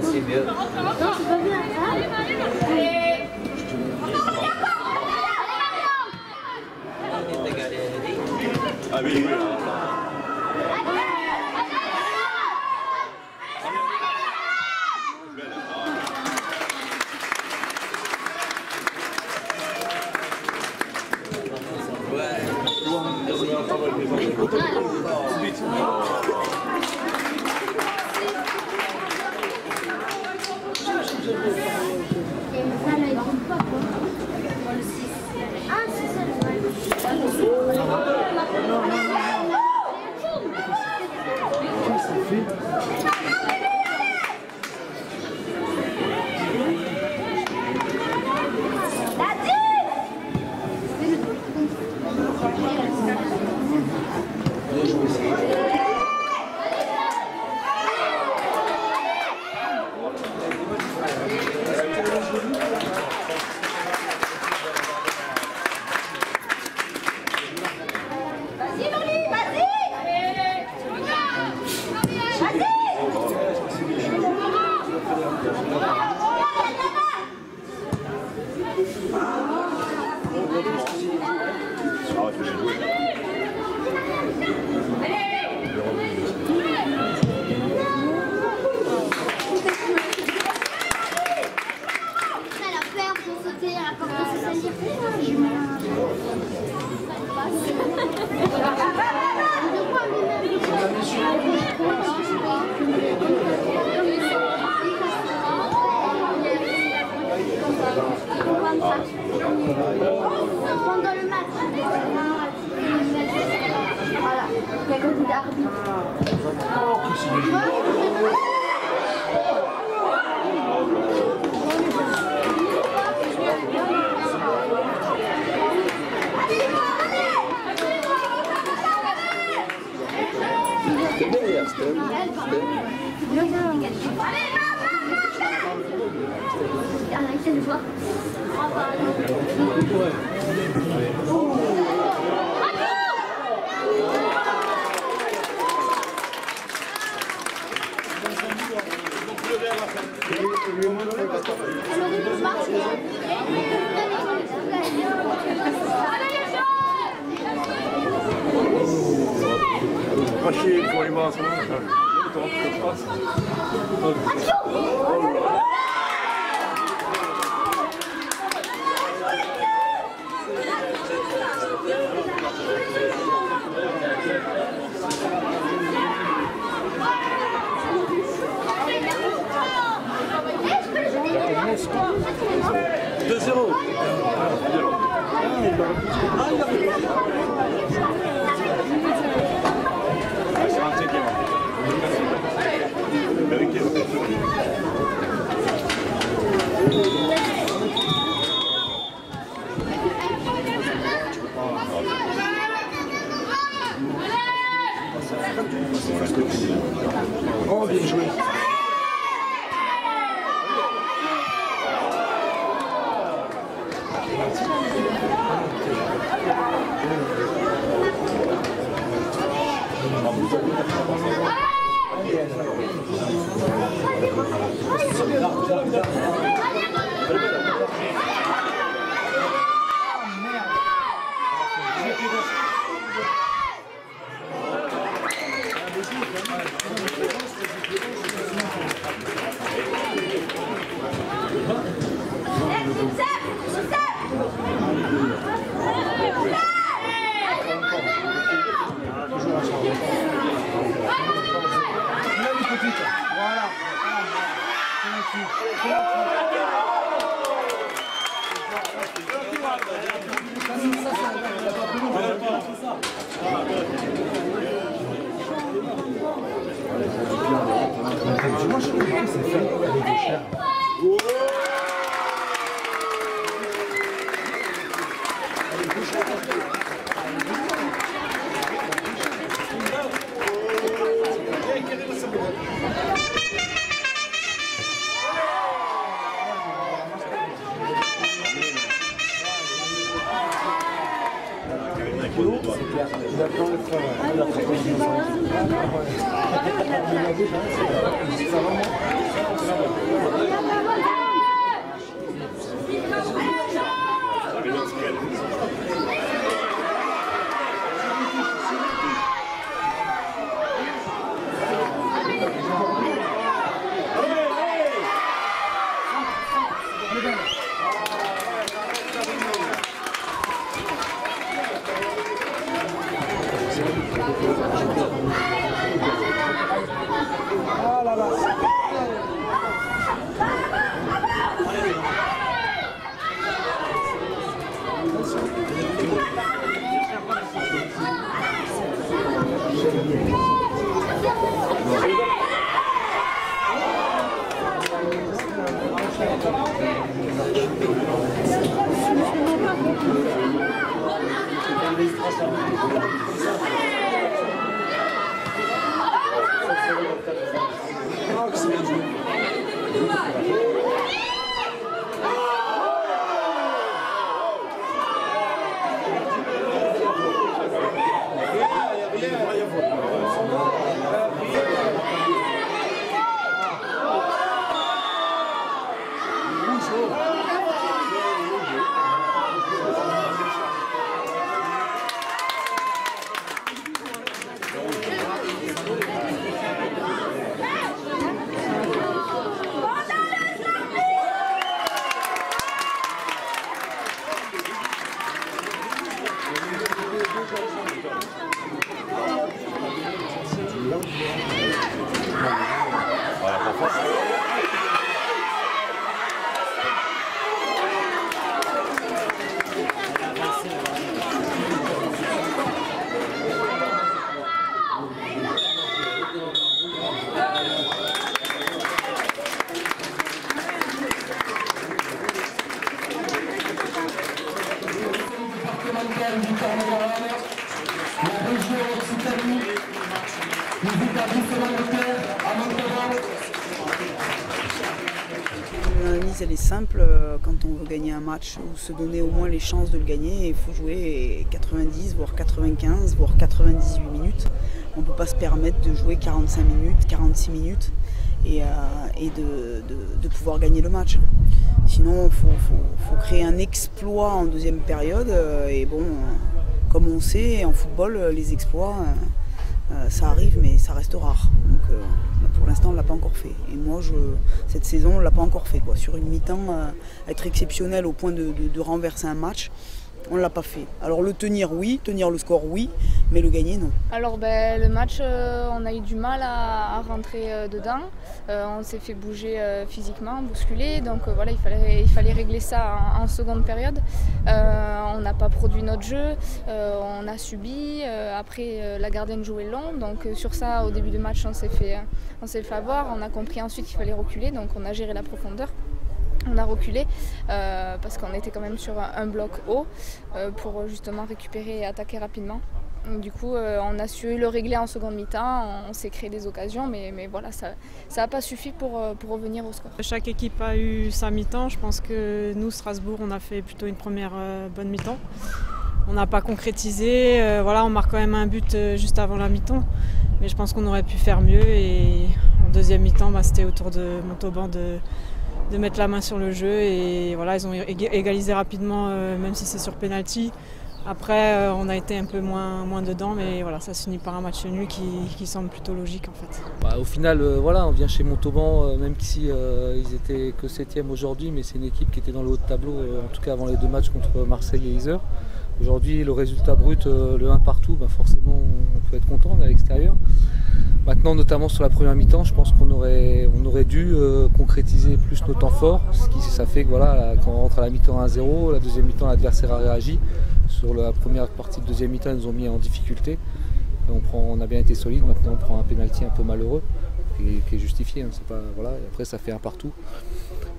c'est mieux. Non, c'est pas bien. Ah oui, oui. Pendant le match. Voilà, il y a comme d'arbitre. Arrêtez de voir. Crachez pour les bras, ça va. Oh, bien joué. C'est clair. Il attend le travail. L'analyse elle est simple, quand on veut gagner un match ou se donner au moins les chances de le gagner, il faut jouer 90, voire 95, voire 98 minutes. On ne peut pas se permettre de jouer 45 minutes, 46 minutes et de pouvoir gagner le match. Sinon il faut créer un exploit en deuxième période et bon, comme on sait en football, les exploits ça arrive mais ça reste rare. Donc, pour l'instant on ne l'a pas encore fait. Et moi cette saison on ne l'a pas encore fait. Sur une mi-temps, être exceptionnel au point de renverser un match, on ne l'a pas fait. Alors le tenir oui, tenir le score oui, mais le gagner non. Alors le match, on a eu du mal à rentrer dedans. On s'est fait bouger physiquement, bousculer. Donc voilà, il fallait régler ça en seconde période. On n'a pas produit notre jeu, on a subi. Après la gardienne jouait long. Donc sur ça, au début du match, on s'est fait avoir. On a compris ensuite qu'il fallait reculer. Donc on a géré la profondeur. On a reculé parce qu'on était quand même sur un bloc haut pour justement récupérer et attaquer rapidement. Du coup, on a su le régler en seconde mi-temps, on s'est créé des occasions, mais voilà, ça n'a pas suffi pour revenir au score. Chaque équipe a eu sa mi-temps. Je pense que nous, Strasbourg, on a fait plutôt une première bonne mi-temps. On n'a pas concrétisé, voilà, on marque quand même un but juste avant la mi-temps, mais je pense qu'on aurait pu faire mieux. Et en deuxième mi-temps, c'était autour de Montauban de mettre la main sur le jeu et voilà, ils ont égalisé rapidement, même si c'est sur penalty. Après, on a été un peu moins dedans, mais voilà, ça se finit par un match nul qui semble plutôt logique en fait. Au final, voilà, on vient chez Montauban, même si ils étaient que 7e aujourd'hui, mais c'est une équipe qui était dans le haut de tableau, en tout cas avant les deux matchs contre Marseille et Yzeure. Aujourd'hui, le résultat brut, le 1 partout, forcément, on peut être content, on est à l'extérieur. Maintenant, notamment sur la première mi-temps, je pense qu'on aurait dû concrétiser plus nos temps forts. Ça fait que voilà, quand on rentre à la mi-temps 1-0, la deuxième mi-temps, l'adversaire a réagi. Sur la première partie de deuxième mi-temps, ils nous ont mis en difficulté. On a bien été solide, maintenant on prend un pénalty un peu malheureux, qui est justifié. C'est pas, voilà, et après ça fait 1 partout.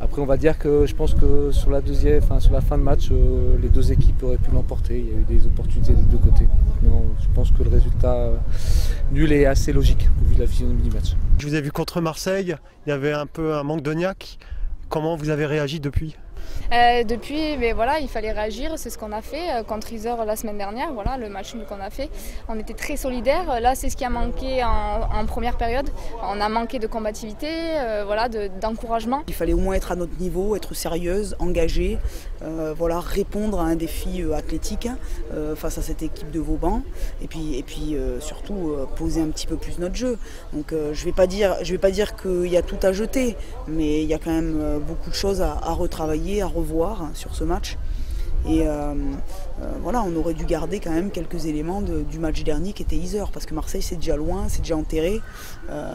Après on va dire que je pense que sur la fin de match, les deux équipes auraient pu l'emporter. Il y a eu des opportunités des deux côtés. Non, je pense que le résultat nul est assez logique au vu de la physionomie du match. Je vous ai vu contre Marseille, il y avait un peu un manque de niaque. Comment vous avez réagi depuis ? Depuis, mais voilà, il fallait réagir, c'est ce qu'on a fait contre Yzeure la semaine dernière, voilà, le match nul qu'on a fait. On était très solidaires, là c'est ce qui a manqué en première période. On a manqué de combativité, voilà, d'encouragement. Il fallait au moins être à notre niveau, être sérieuse, engagée, voilà, répondre à un défi athlétique face à cette équipe de Vauban et puis surtout poser un petit peu plus notre jeu. Donc je vais pas dire qu'il y a tout à jeter, mais il y a quand même beaucoup de choses à retravailler, à revoir sur ce match. Et voilà, on aurait dû garder quand même quelques éléments du match dernier qui était Yzeure, parce que Marseille c'est déjà loin, c'est déjà enterré.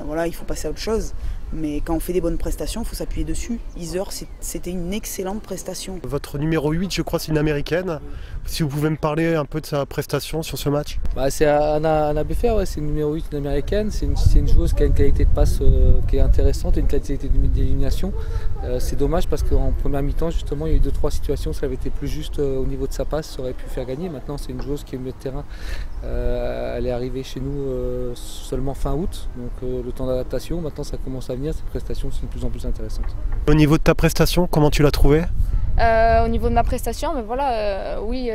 Voilà, il faut passer à autre chose. Mais quand on fait des bonnes prestations, il faut s'appuyer dessus. Yzeure, c'était une excellente prestation. Votre numéro 8, je crois, c'est une américaine. Si vous pouvez me parler un peu de sa prestation sur ce match. C'est Anna Beffer, ouais, c'est une numéro 8, une américaine. C'est une joueuse qui a une qualité de passe qui est intéressante et une qualité d'élimination. C'est dommage parce qu'en première mi-temps, justement, il y a eu 2-3 situations. Si elle avait été plus juste au niveau de sa passe, ça aurait pu faire gagner. Maintenant, c'est une joueuse qui est au milieu de terrain. Elle est arrivée chez nous seulement fin août, donc le temps d'adaptation. Maintenant, ça commence à venir. Ces prestations sont de plus en plus intéressantes. Au niveau de ta prestation, comment tu l'as trouvée ? Au niveau de ma prestation, mais voilà, oui,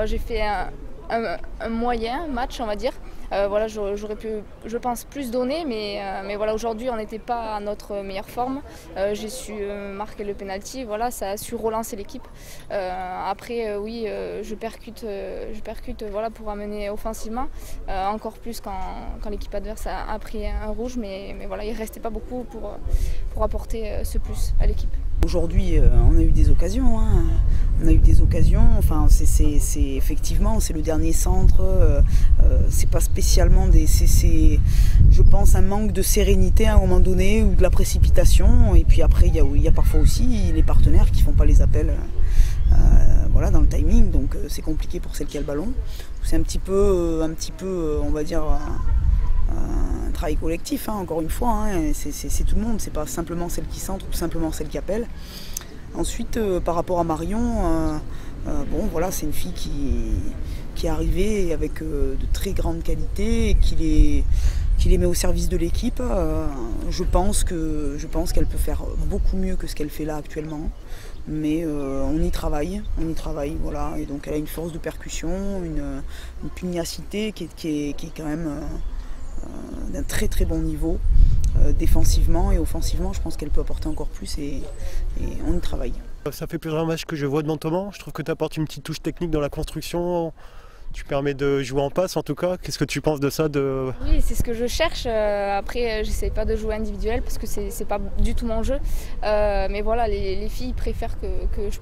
j'ai fait un moyen match, on va dire. Voilà, j'aurais pu, je pense, plus donner, mais voilà, aujourd'hui, on n'était pas à notre meilleure forme. J'ai su marquer le penalty, voilà, ça a su relancer l'équipe. Après, oui, je percute, voilà, pour amener offensivement, encore plus quand l'équipe adverse a pris un rouge, mais voilà, il ne restait pas beaucoup pour apporter ce plus à l'équipe. Aujourd'hui, on a eu des occasions. On a eu des occasions. Enfin, c'est effectivement, c'est le dernier centre. C'est pas spécialement je pense, un manque de sérénité à un moment donné ou de la précipitation. Et puis après, il y a parfois aussi les partenaires qui font pas les appels. Voilà, dans le timing. Donc c'est compliqué pour celle qui a le ballon. C'est un petit peu, on va dire, un travail collectif, encore une fois, c'est tout le monde, c'est pas simplement celle qui centre ou simplement celle qui appelle. Ensuite, par rapport à Marion, bon voilà, c'est une fille qui est arrivée avec de très grandes qualités et qui les met au service de l'équipe. Je pense qu'elle peut faire beaucoup mieux que ce qu'elle fait là actuellement. Mais on y travaille, voilà. Et donc elle a une force de percussion, une pugnacité qui est quand même d'un très très bon niveau, défensivement et offensivement. Je pense qu'elle peut apporter encore plus et on y travaille. Ça fait plusieurs matchs que je vois de Montauban. Je trouve que tu apportes une petite touche technique dans la construction. Tu permets de jouer en passe en tout cas. Qu'est-ce que tu penses de ça Oui, c'est ce que je cherche. Après, j'essaie pas de jouer individuel parce que c'est pas du tout mon jeu. Mais voilà, les filles préfèrent que je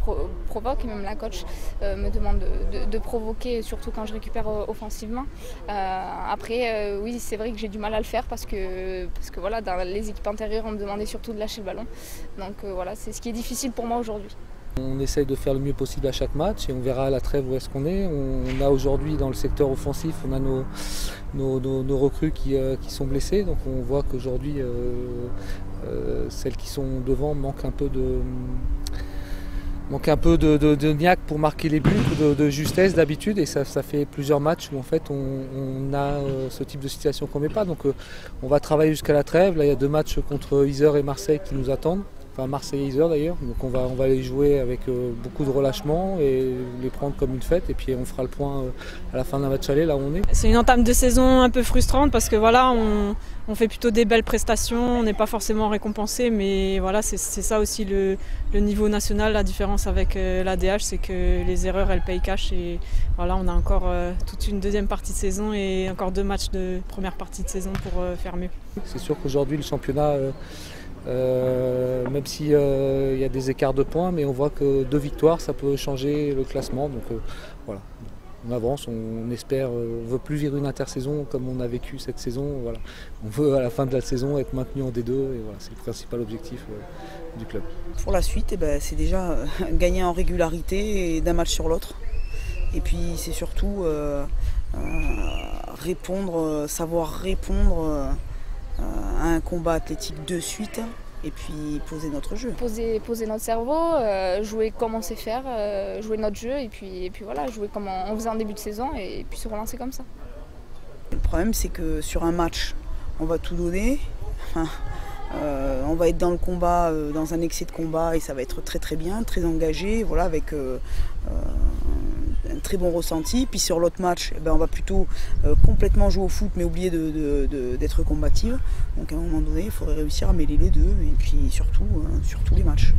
provoque. Et même la coach me demande de provoquer, surtout quand je récupère offensivement. Après, oui, c'est vrai que j'ai du mal à le faire parce que voilà, dans les équipes antérieures, on me demandait surtout de lâcher le ballon. Donc voilà, c'est ce qui est difficile pour moi aujourd'hui. On essaye de faire le mieux possible à chaque match et on verra à la trêve où est-ce qu'on est. On a aujourd'hui dans le secteur offensif, on a nos recrues qui sont blessées. Donc on voit qu'aujourd'hui, celles qui sont devant manquent un peu de niaque pour marquer les buts, de justesse d'habitude. Et ça fait plusieurs matchs où en fait on a ce type de situation qu'on ne met pas. Donc on va travailler jusqu'à la trêve. Là il y a 2 matchs contre Yzeure et Marseille qui nous attendent. Enfin Marseille et Yzeure d'ailleurs, donc on va les jouer avec beaucoup de relâchement et les prendre comme une fête et puis on fera le point à la fin d'un match aller là où on est. C'est une entame de saison un peu frustrante parce que voilà, on fait plutôt des belles prestations, on n'est pas forcément récompensé, mais voilà, c'est ça aussi le niveau national. La différence avec l'ADH, c'est que les erreurs elles payent cash et voilà, on a encore toute une deuxième partie de saison et encore 2 matchs de première partie de saison pour faire mieux. C'est sûr qu'aujourd'hui le championnat même s'il y a des écarts de points, mais on voit que 2 victoires ça peut changer le classement, donc voilà, on avance, on espère, on veut plus vivre une intersaison comme on a vécu cette saison, voilà. On veut à la fin de la saison être maintenu en D2 et voilà, c'est le principal objectif du club. Pour la suite, c'est déjà gagner en régularité d'un match sur l'autre, et puis c'est surtout savoir répondre à un combat athlétique de suite et puis poser notre jeu. Poser notre cerveau, jouer comme on sait faire, jouer notre jeu et puis voilà, jouer comme on faisait en début de saison et puis se relancer comme ça. Le problème c'est que sur un match, on va tout donner. On va être dans le combat, dans un excès de combat, et ça va être très très bien, très engagé, voilà, avec un très bon ressenti. Puis sur l'autre match, on va plutôt complètement jouer au foot, mais oublier d'être combative. Donc à un moment donné, il faudrait réussir à mêler les deux, et puis surtout sur tous les matchs.